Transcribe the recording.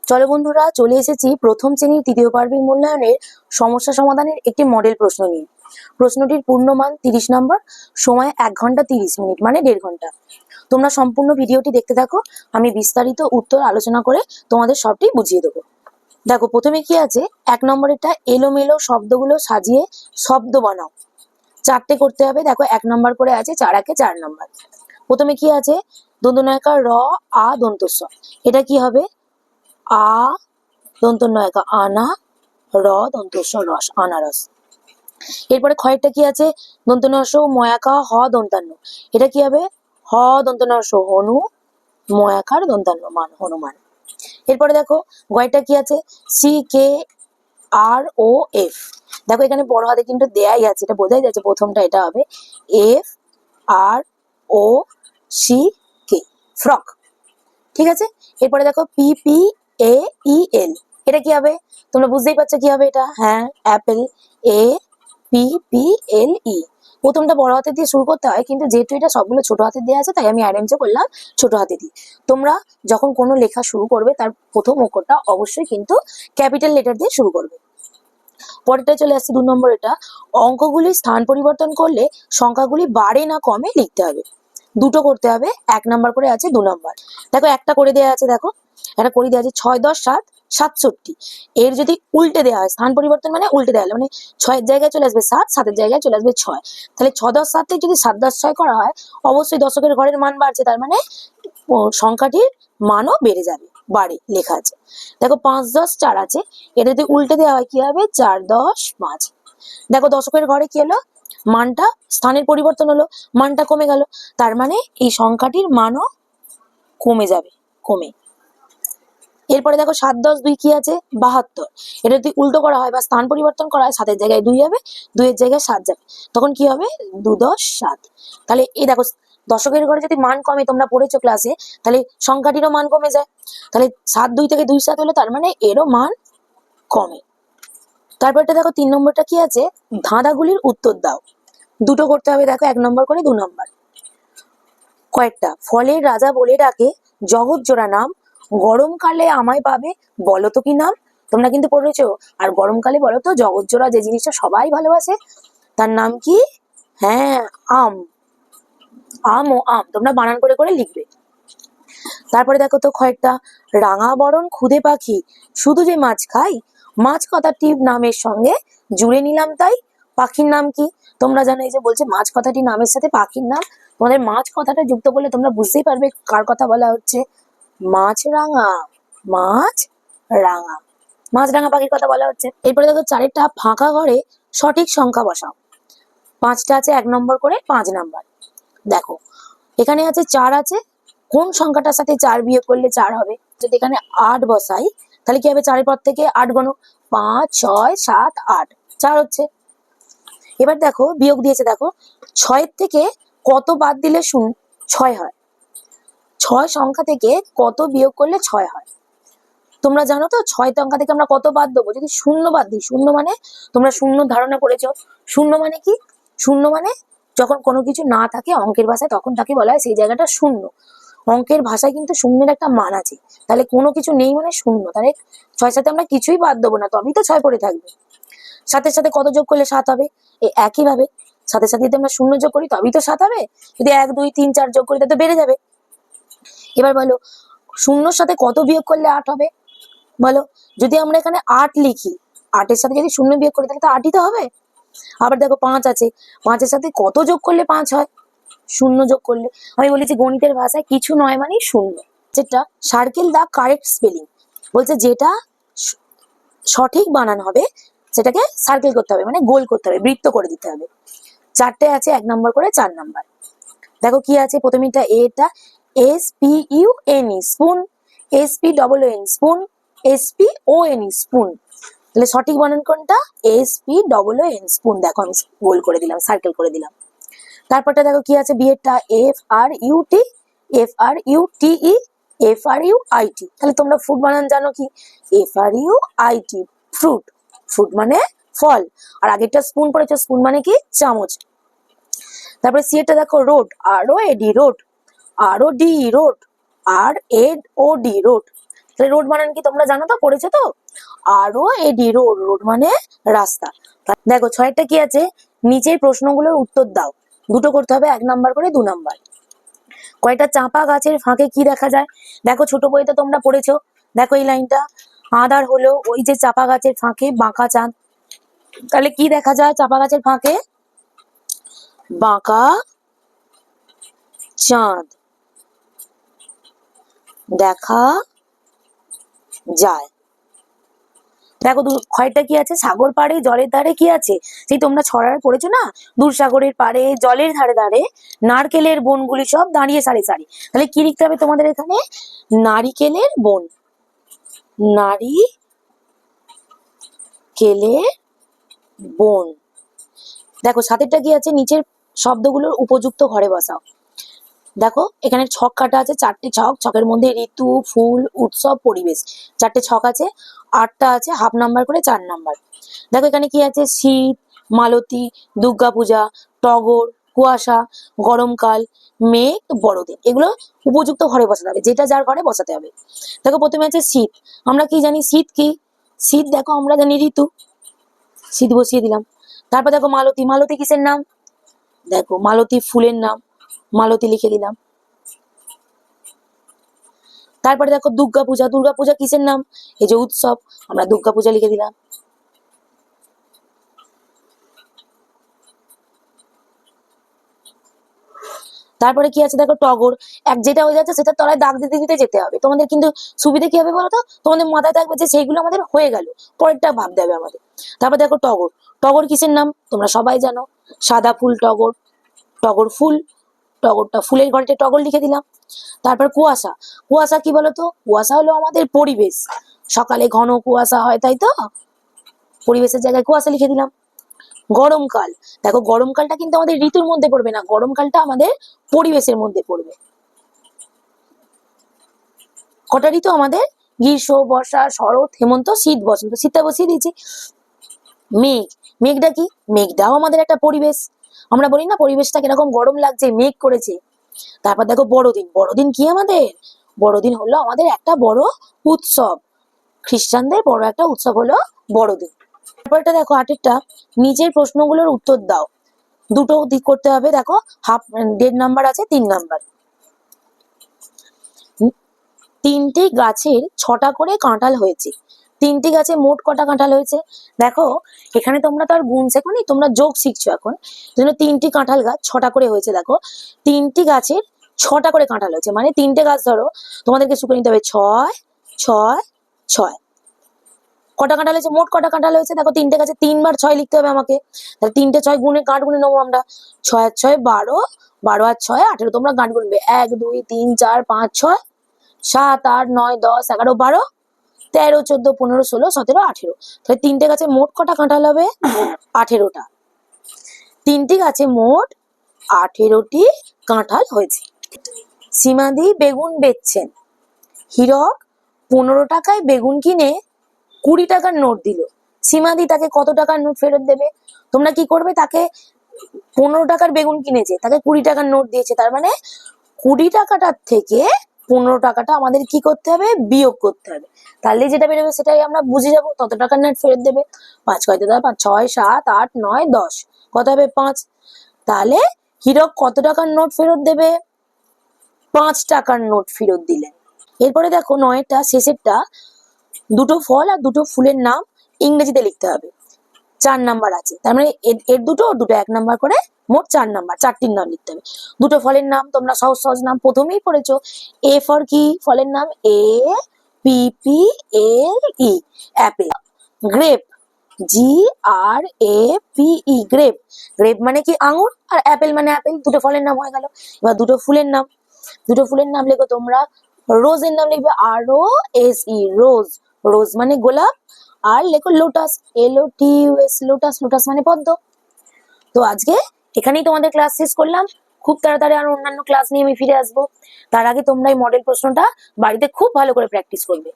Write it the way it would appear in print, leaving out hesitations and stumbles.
চলো বন্ধুরা, চলে এসেছি প্রথম শ্রেণীর তৃতীয় পার্বিক মূল্যায়নের সমস্যা সমাধানের একটি মডেল প্রশ্ন নিয়ে। প্রশ্নটির পূর্ণমান 30 নম্বর, সময় 1 ঘন্টা 30 মিনিট মানে 1.5 ঘন্টা। তোমরা সম্পূর্ণ ভিডিওটি দেখতে থাকো, আমি বিস্তারিত উত্তর আলোচনা করে তোমাদের সবটি বুঝিয়ে দেবো। দেখো প্রথমে কি আছে, 1 নম্বরেরটা এলোমেলো শব্দগুলো সাজিয়ে শব্দ বানাও। 4টে করতে হবে। দেখো 1 নম্বর করে আছে 4 একে 4 নম্বর। প্রথমে কি আছে, দন্তনয়িকা র আ দন্তস্ব, এটা কি হবে? আ দন্তনয়িকা আনা, র দন্তস্ব রস, আনারস। এরপরে ক্ষয়েরটা কি আছে, দন্তনস্ব ময়াকা হ দন্তান্ন, এটা কি হবে? হ দন্তনস্ব হনু, ময়াকার দন্তান্ন মান, হনুমান। এরপরে দেখো গয়টা কি আছে, সি কে আর ও এফ। দেখো এখানে বড় হাতে কিন্তু দেয়াই আছে, এটা বোঝাই যাচ্ছে প্রথমটা এটা হবে এফ আর ও সি কে, ফ্রক। ঠিক আছে। এরপরে দেখো পি পি এ ই এল, এটা কি হবে? তোমরা বুঝতেই পারছো কি হবে এটা। হ্যাঁ, apple. A P P L E. প্রথমটা বড় হাতে দিয়ে শুরু করতে হয়, কিন্তু যেহেতু এটা সবগুলো ছোট হাতে দেওয়া আছে তাই আমি অ্যারেঞ্জও করলাম ছোট হাতে দিয়ে। তোমরা যখন কোনো লেখা শুরু করবে তার প্রথম অক্ষরটা অবশ্যই কিন্তু ক্যাপিটাল লেটার দিয়ে শুরু করবে। পরেরটা চলে আসছে 2 নম্বর, এটা অঙ্কগুলির স্থান পরিবর্তন করলে সংখ্যাগুলি বাড়ে না কমে লিখতে হবে। দুটো করতে হবে, 1 নম্বর করে আছে 2 নম্বর। দেখো একটা করে দেওয়া আছে, দেখো একটা করে দেওয়া আছে 6 10 7 67। এর যদি উল্টে দেওয়া হয়, স্থান পরিবর্তন মানে উল্টে দেওয়া হলে, মানে 6-এর জায়গায় চলে আসবে 7, 7-এর জায়গায় চলে আসবে 6। তাহলে 6 10 7 থেকে যদি 7 10 6 করা হয়, অবশ্যই দশকের ঘরের মান বাড়ছে, তার মানে সংখ্যাটির মানও বেড়ে যাবে, বাড়ে লেখা আছে। দেখো 5 10 4 আছে, এটা যদি উল্টে দেওয়া হয় কি হবে? 4 10 5। দেখো দশকের ঘরে কি হলো, মানটা স্থানের পরিবর্তন হলো, মানটা কমে গেল, তার মানে এই সংখ্যাটির মানও কমে যাবে, কমে। এরপরে দেখো 7 10 2 কি আছে? 72। এটা যদি উল্টো করা হয় বা স্থান পরিবর্তন করা হয়, 7-এর জায়গায় 2 হবে, 2-এর জায়গায় 7 যাবে, তখন কি হবে? 2 10 7। তাহলে এই দেখো দশকের ঘরে যদি মান কমে, তোমরা পড়েছো ক্লাসে, তাহলে সংখ্যাটিরও মান কমে যায়। তাহলে 7 2 থেকে 2 7 হলো, তার মানে এরও মান কমে। তারপরটা দেখো 3 নম্বরটা কি আছে, ধাঁধাগুলির উত্তর দাও। দুটো করতে হবে, দেখো 1 নম্বর করে 2 নম্বর। কয়েকটা ফলের রাজা বলে ডাকে জগৎ জোড়া নাম, গরমকালে আমায় পাবে বলো তো কি নাম? তোমরা কিন্তু পড়েছো। আর গরমকালে বলো তো জগৎ জোড়া যে জিনিসটা সবাই ভালোবাসে, তার নাম কি? হ্যাঁ, আম। আম ও আম তোমরা বানান করে করে লিখবে। তারপরে দেখো তো কয়েকটা, রাঙা বরণ খুদে পাখি শুধু যে মাছ খাই, মাছ কথাটি নামের সঙ্গে জুড়ে নিলাম তাই। পাখির নাম কি? তোমরা জানো, এই যে বলছে মাছ কথাটি নামের সাথে পাখির নাম, তোমাদের মাছ কথাটা যুক্ত করলে তোমরা বুঝতেই পারবে কার কথা বলা হচ্ছে। মাছরাঙা, মাছ রাঙা, মাছরাঙা পাখির কথা বলা হচ্ছে। এরপরে দেখো 4টা ফাঁকা ঘরে সঠিক সংখ্যা বসাও। 5টা আছে 1 নম্বর করে 5 নম্বর। দেখো এখানে আছে 4 আছে, কোন সংখ্যাটার সাথে 4 বিয়োগ করলে 4 হবে? যদি এখানে 8 বসাই, তাহলে কি হবে? 4-এর পর থেকে 8 গণো, 5 6 7 8, 4 হচ্ছে। এবার দেখো বিয়োগ দিয়েছে, দেখো 6-এর থেকে কত বাদ দিলে 6 হয়? 6 সংখ্যা থেকে কত বিয়োগ করলে 6 হয়? তোমরা জানো তো 6 সংখ্যা থেকে আমরা কত বাদ দেবো? যদি শূন্য বাদ দিই, শূন্য মানে তোমরা শূন্য ধারণা করেছো, শূন্য মানে কি? শূন্য মানে যখন কোনো কিছু না থাকে অঙ্কের ভাষায়, তখন তাকে বলা হয় সেই জায়গাটা শূন্য। অঙ্কের ভাষায় কিন্তু শূন্যের একটা মান আছে, তাহলে কোনো কিছু নেই মানে শূন্য। তাহলে 6-এর সাথে আমরা কিছুই বাদ দেবো না, তবেই তো 6 পড়ে থাকবে। 7-এর সাথে কত যোগ করলে 7 হবে? এই একই ভাবে 7-এর সাথে যদি আমরা শূন্য যোগ করি তবেই তো 7 হবে। যদি 1 2 3 4 যোগ করি তাহলে বেড়ে যাবে। এবার বলো শূন্যর সাথে কত বিয়োগ করলে 8 হবে? বলো, যদি আমরা এখানে 8 লিখি, 8-এর সাথে যদি শূন্য বিয়োগ করি তাহলে তো 8ই তো হবে। আবার দেখো 5 আছে, 5-এর সাথে কত যোগ করলে 5 হয়? শূন্য যোগ করলে। আমি বলেছি গণিতের ভাষায় কিছু নয় মানে শূন্য। যেটা সার্কেল দা কারেক্ট স্পেলিং, বলছে যেটা সঠিক বানান হবে সেটাকে সার্কেল করতে হবে, মানে গোল করতে হবে, বৃত্ত করে দিতে হবে। 4টে আছে 1 নম্বর করে 4 নম্বর। দেখো কি আছে, প্রথমেটা এটা SPUNE spoon, SPOON spoon, SPONE spoon. তাহলে সঠিক বানান কোনটা? SPOON spoon. দেখো আমি গোল করে দিলাম, সার্কেল করে দিলাম। তারপরটা দেখো কি আছে, বিয়েরটা FRUT, তাহলে তোমরা ফ্রুট বানান জানো কি? FRUIT, fruit. ফ্রুট মানে ফল। আর আগেরটা স্পুন পড়েছো, স্পুন মানে কি? চামচ। তারপরে সি এরটা দেখো road, ROAD road, ROD road, RAOD road. তাহলে রোড বানান কি তোমরা জানো তো, পড়েছো তো? ROAD, road. রোড মানে রাস্তা। দেখো 6টা কি আছে, নিচের প্রশ্নগুলোর উত্তর দাও। দুটো করতে হবে, 1 নাম্বার করে 2 নাম্বার। কয়টা চাঁপা গাছের ফাঁকে কি দেখা যায়? দেখো ছোট বইতে তোমরা পড়েছো, দেখো এই লাইনটা, আধার হলো ওই যে চাঁপা গাছের ফাঁকে বাঁকা চাঁদ। তাহলে কি দেখা যায় চাঁপা গাছের ফাঁকে? বাঁকা চাঁদ দেখা যায়। দেখো ক্ষয়টা কি আছে, সাগর পাড়ে জলের ধারে কি আছে, সেই তোমরা ছড়ার পড়েছো না, দূর সাগরের পাড়ে জলের ধারে ধারে নারকেলের বনগুলি সব দাঁড়িয়ে সারি সারি। তাহলে কি লিখতে হবে তোমাদের এখানে? নারিকেলের বন। নারিকেলের বন। দেখো 7এরটা কি আছে, নিচের শব্দগুলোর উপযুক্ত ঘরে বসাও। দেখো এখানে ছক কাটা আছে, 4টে ছক, ছকের মধ্যে ঋতু, ফুল, উৎসব, পরিবেশ, 4টে ছক আছে, 8টা আছে হাফ নাম্বার করে 4 নাম্বার। দেখো এখানে কি আছে, শীত, মালতী, দুর্গাপূজা, টগর, কুয়াশা, গরমকাল, মেঘ, বড়দিন। এগুলো উপযুক্ত ঘরে বসাতে হবে, যেটা যার ঘরে বসাতে হবে। দেখো প্রথমে আছে শীত। আমরা কি জানি শীত কি? শীত দেখো আমরা জানি ঋতু, শীত বসিয়ে দিলাম। তারপর দেখো মালতী। মালতী কিসের নাম? দেখো মালতী ফুলের নাম, মালতী লিখে দিলাম। তারপরে দেখো দুর্গাপূজা। দুর্গাপূজা কিসের নাম? এই যে উৎসব, আমরা দুর্গাপূজা লিখে দিলাম। তারপরে কি আছে দেখো টগর। এক যেটা হয়ে যাচ্ছে সেটা তলায় দাগ দিতে দিতে যেতে হবে। তোমাদের কিন্তু সুবিধা কি হবে বলতো, তোমাদের মাথায় থাকবে যে সেইগুলো আমাদের হয়ে গেল, পরেরটা ভাবতে হবে আমাদের। তারপর দেখো টগর। টগর কিসের নাম? তোমরা সবাই জানো, সাদা ফুল টগর, টগর ফুল, টগরটা ফুলের ঘরেতে টগর লিখে দিলাম। তারপর কুয়াশা। কুয়াশা কি বলতো? কুয়াশা হলো আমাদের পরিবেশ, সকালে ঘন কুয়াশা হয়, তাই তো, পরিবেশের জায়গায় কুয়াশা লিখে দিলাম। গরমকাল। দেখো গরমকালটা কিন্তু আমাদের ঋতুর মধ্যে পড়বে না, গরমকালটা আমাদের পরিবেশের মধ্যে পড়বে। কটা ঋতু আমাদের? গ্রীষ্ম, বর্ষা, শরৎ, হেমন্ত, শীত, বসন্ত। শীতটা বসিয়ে দিয়েছি। মেঘ। মেঘটা কি? মেঘটাও আমাদের একটা পরিবেশ। আমরা বলি না পরিবেশটা কিরকম গরম লাগছে, মেঘ করেছে। তারপর দেখো বড়দিন। বড়দিন কি আমাদের? বড়দিন হলো আমাদের একটা বড় উৎসব, খ্রিস্টানদের বড় একটা উৎসব হলো বড়দিন। তারপরটা দেখো 8এরটা, নিচের প্রশ্নগুলোর উত্তর দাও। দুটো দিক করতে হবে। দেখো হাফ 1.5 নাম্বার আছে, 3 নাম্বার। 3টি গাছের 6টা করে কাঁঠাল হয়েছে। 3টি গাছে মোট কটা কাঁঠাল হয়েছে? দেখো এখানে তোমরা তো আর গুণ শেখোনি, তোমরা যোগ শিখছো এখন। জন্য 3টি কাঁঠাল গাছ 6টা করে হয়েছে। দেখো 3টি গাছের 6টা করে কাঁঠাল হয়েছে, মানে 3টে গাছ ধরো, তোমাদেরকে শুকে নিতে হবে 6, 6, 6। কটা কাঁঠাল হয়েছে? মোট কটা কাঁঠাল হয়েছে? দেখো 3টে গাছে 3 বার 6 লিখতে হবে আমাকে। তাহলে 3টে 6 গুণে কাঠ গুণে নেবো আমরা। 6 আর 6 12, 12 আর 6 18। তোমরা গাঁট গুনবে, 1 2 3 4 5 6 7 8 9 10 11 12 13 14 15 16 17 18। তাহলে 3টে গাছে মোট কটা কাঁঠাল হবে? 18টা। 3টি গাছে মোট 18টি কাঁঠাল হয়েছে। সীমাদি বেগুন বেচছেন। হীরক 15 টাকায় বেগুন কিনে 20 টাকার নোট দিল। সীমাদি তাকে কত টাকার নোট ফেরত দেবে? তোমরা কি করবে, তাকে 15 টাকার বেগুন কিনেছে, তাকে 20 টাকার নোট দিয়েছে, তার মানে 20 টাকাটার থেকে 15 টাকাটা আমাদের কি করতে হবে? বিয়োগ করতে হবে। তাহলে যেটা বেরোবে সেটাই আমরা বুঝে যাবো, তত টাকার নোট ফেরত দেবে। 5 কয়তে দেবে? 5 6 7 8 9 10, কত হবে? 5। তাহলে হীরক কত টাকার নোট ফেরত দেবে? 5 টাকার নোট ফেরত দিলেন। এরপরে দেখো 9এরটা শেষেরটা, দুটো ফল আর দুটো ফুলের নাম ইংরেজিতে লিখতে হবে। 4 নাম্বার আছে, তার মানে এর দুটো 1 নাম্বার করে, মোট 4 নাম্বার, 4টির নাম লিখতে হবে। দুটো ফলের নাম তোমরা সহজ সহজ নাম প্রথমেই পড়েছো। এ ফর কি? ফলের নাম APPLE, Apple. Grape, GRAPE, grape. Grape মানে কি? আঙুর। আর অ্যাপেল মানে অ্যাপেল। দুটো ফলের নাম হয়ে গেল। এবার দুটো ফুলের নাম, দুটো ফুলের নাম লেখো তোমরা। রোজের নাম লিখবে ROSE, রোজ। রোজ মানে গোলাপ। আর লেখো লোটাস, LOTUS, লোটাস। লোটাস মানে পদ্ম। তো আজকে এখানেই তোমাদের ক্লাস শেষ করলাম। খুব তাড়াতাড়ি আর অন্যান্য ক্লাস নিয়ে আমি ফিরে আসবো। তার আগে তোমরা এই মডেল প্রশ্নটা বাড়িতে খুব ভালো করে প্র্যাকটিস করবে।